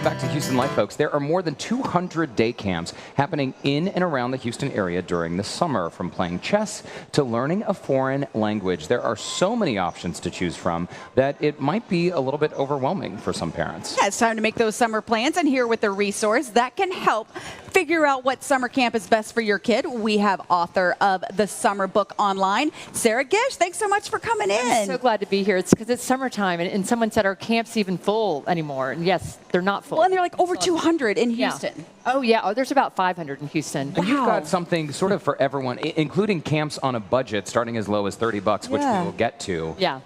Welcome back to Houston Life, folks. There are more than 200 day camps happening in and around the Houston area during the summer, from playing chess to learning a foreign language. There are so many options to choose from that it might be a little bit overwhelming for some parents. Yeah, it's time to make those summer plans, and here with a resource that can help figure out what summer camp is best for your kid. We have author of the summer book online, Sarah Gish. Thanks so much for coming in. I'm so glad to be here. It's because it's summertime, and someone said our camp's even full anymore. And yes, they're not full. Well, and they're like over 200 in Houston. Yeah. Oh, yeah. Oh, there's about 500 in Houston. And you've got something sort of for everyone, including camps on a budget starting as low as $30, which we will get to. Yeah.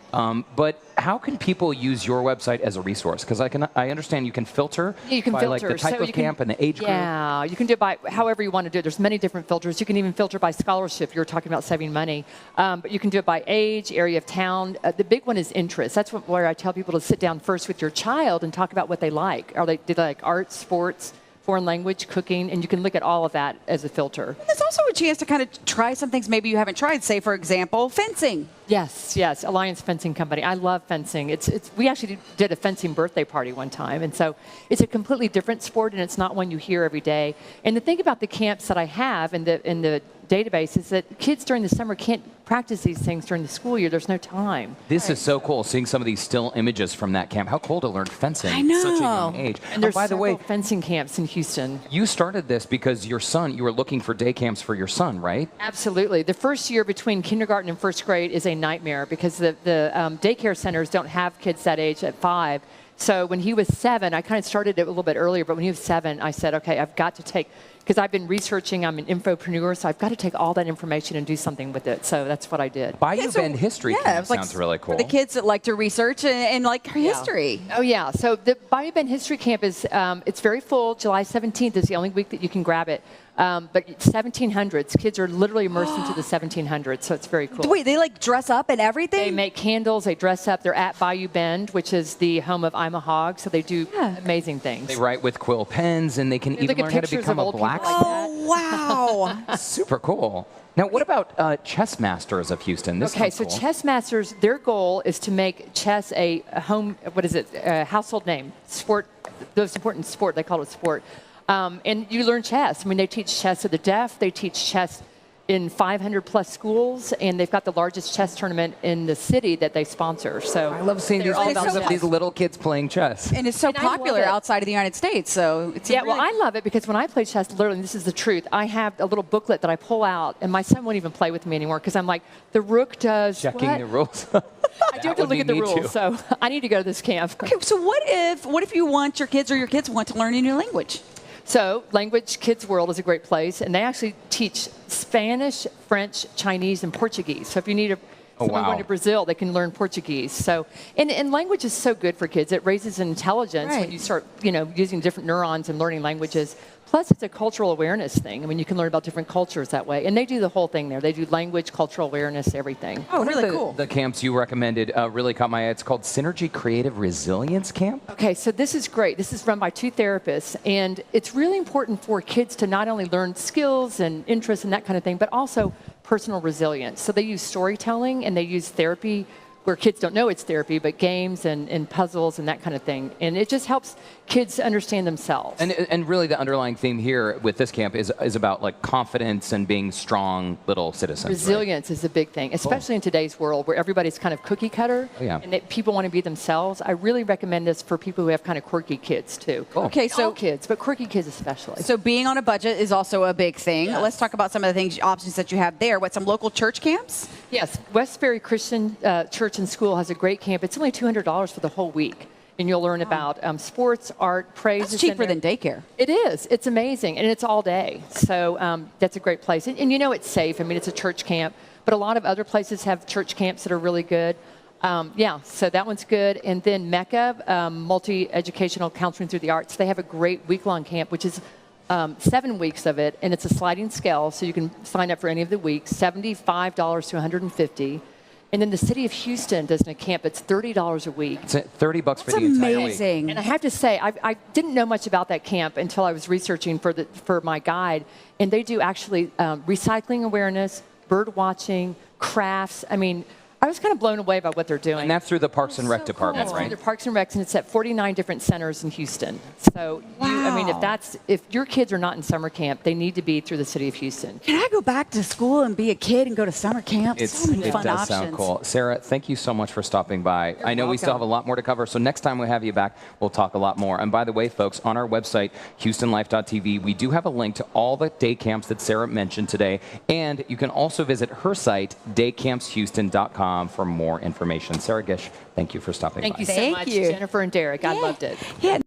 But how can people use your website as a resource? Because I understand you can filter by like the type of camp and the age group. Yeah, you can do it by however you want to do it. There's many different filters. You can even filter by scholarship. You were talking about saving money. But you can do it by age, area of town. The big one is interest. That's where I tell people to sit down first with your child and talk about what they like. Do they like arts, sports, foreign language, cooking, and you can look at all of that as a filter. There's also a chance to kind of try some things maybe you haven't tried. Say, for example, fencing. Yes, yes, Alliance Fencing Company. I love fencing. We actually did a fencing birthday party one time, and so it's a completely different sport, and it's not one you hear every day. And the thing about the camps that I have in the database is that kids during the summer can't practice these things during the school year. There's no time. This is so cool, seeing some of these still images from that camp. How cool to learn fencing at such a young age. And there's by the way, fencing camps in Houston. You started this because you were looking for day camps for your son, right? Absolutely. The first year between kindergarten and first grade is a nightmare because the daycare centers don't have kids that age at 5. So when he was 7, I kind of started it a little bit earlier, but when he was 7, I said, okay, I've got to take, because I've been researching, I'm an infopreneur, so I've got to take all that information and do something with it. So that's what I did. Bayou Bend History Camp sounds really cool. For the kids that like to research and like history. Oh, yeah. So the Bayou Bend History Camp is, it's very full. July 17th is the only week that you can grab it. But 1700s, kids are literally immersed into the 1700s, so it's very cool. Wait, they like dress up and everything? They make candles, they dress up. They're at Bayou Bend, which is the home of I'm a Hog, so they do amazing things. They write with quill pens, and they can even learn how to become a blacksmith. Oh, wow. Super cool. Now, what about Chess Masters of Houston? Okay, so cool. Chess Masters, their goal is to make chess a household name, sport, the most important sport, they call it sport. And you learn chess. I mean, they teach chess to the deaf. They teach chess in 500 plus schools, and they've got the largest chess tournament in the city that they sponsor. So I love seeing these pictures of these little kids playing chess. And it's so popular outside of the United States. So it's well, I love it because when I play chess, literally, this is the truth. I have a little booklet that I pull out, and my son won't even play with me anymore because I'm like, the rook does checking the rules. I do have to look at the rules, so I need to go to this camp. Okay, so what if you want your kids or your kids want to learn a new language? So Language Kids World is a great place, and they actually teach Spanish, French, Chinese, and Portuguese. So if you need someone going to Brazil, they can learn Portuguese. So, and language is so good for kids. It raises intelligence when you start, using different neurons and learning languages. Plus, it's a cultural awareness thing. I mean, you can learn about different cultures that way. And they do the whole thing there. They do language, cultural awareness, everything. Oh, really cool. The camps you recommended really caught my eye. It's called Synergy Creative Resilience Camp. Okay, so this is great. This is run by 2 therapists. And it's really important for kids to not only learn skills and interests and that kind of thing, but also personal resilience. So they use storytelling and they use therapy where kids don't know it's therapy, but games and puzzles and that kind of thing. And it just helps kids understand themselves. And really the underlying theme here with this camp is about like confidence and being strong little citizens. Resilience is a big thing, especially in today's world where everybody's kind of cookie cutter and people want to be themselves. I really recommend this for people who have kind of quirky kids too. Cool. Okay, so all kids, but quirky kids especially. So being on a budget is also a big thing. Yes. Let's talk about some of the options that you have there. Some local church camps? Yes, Westbury Christian Church and School has a great camp. It's only $200 for the whole week. And you'll learn about sports, art, praise. That's cheaper than daycare. It is. It's amazing. And it's all day. So that's a great place. And it's safe. I mean, it's a church camp. But a lot of other places have church camps that are really good. So that one's good. And then Mecca, Multi-Educational Counseling Through the Arts, they have a great week-long camp, which is 7 weeks of it. And it's a sliding scale, so you can sign up for any of the weeks, $75 to $150. And then the city of Houston does a camp. It's $30 a week. It's $30 for the entire week. Amazing. And I have to say, I didn't know much about that camp until I was researching for my guide. And they do actually recycling awareness, bird watching, crafts. I mean, I was kind of blown away by what they're doing. And that's through the Parks and Rec so department, cool. right? Through the Parks and Recs, and it's at 49 different centers in Houston. So, I mean, Wow. if your kids are not in summer camp, they need to be through the city of Houston. Can I go back to school and be a kid and go to summer camp? So many It fun does options. sound cool. Sarah, thank you so much for stopping by. I know we still have a lot more to cover, so next time we have you back, we'll talk a lot more. And by the way, folks, on our website, HoustonLife.tv, we do have a link to all the day camps that Sarah mentioned today, and you can also visit her site, daycampshouston.com, for more information. Sarah Gish, thank you for stopping by. Thank you so Thank much, you. Jennifer and Derek. I loved it. Yeah.